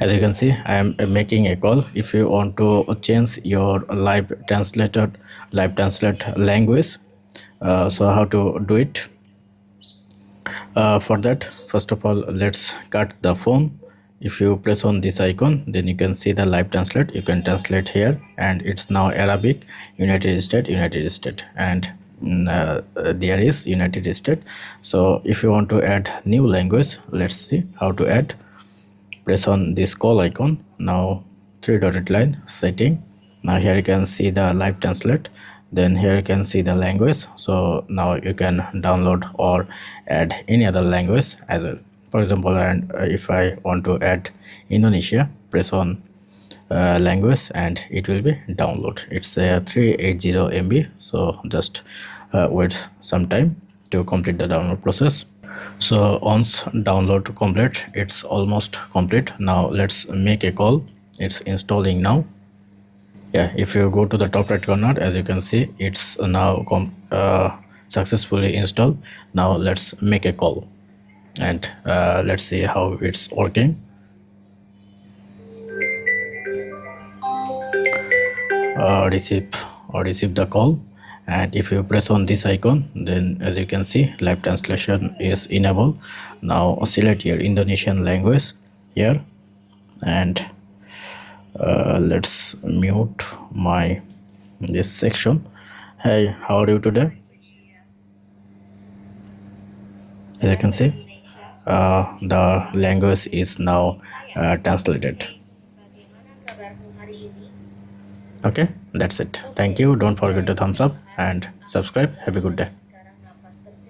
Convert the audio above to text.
As you can see, I am making a call. If you want to change your live translate language, so how to do it? For that, first of all, let's cut the phone. If you press on this icon, then you can see the live translate. You can translate here, and it's now Arabic, United States, and there is United States. So if you want to add new language, let's see how to add. Press on this call icon. Now three dotted line setting. Now here you can see the live translate, then here you can see the language. So now you can download or add any other language as well. For example, and if I want to add Indonesia, press on language and it will be download. It's a 380 MB, so just wait some time to complete the download process. So once download complete, it's almost complete. Now let's make a call. It's installing now. Yeah, if you go to the top right corner, as you can see, it's now successfully installed. Now let's make a call and let's see how it's working. Receive the call, and if you press on this icon, then as you can see, live translation is enabled. Now select your Indonesian language here, and let's mute my this section. Hey, how are you today? As you can see, the language is now translated. Okay, that's it. Thank you. Don't forget to thumbs up and subscribe. Have a good day.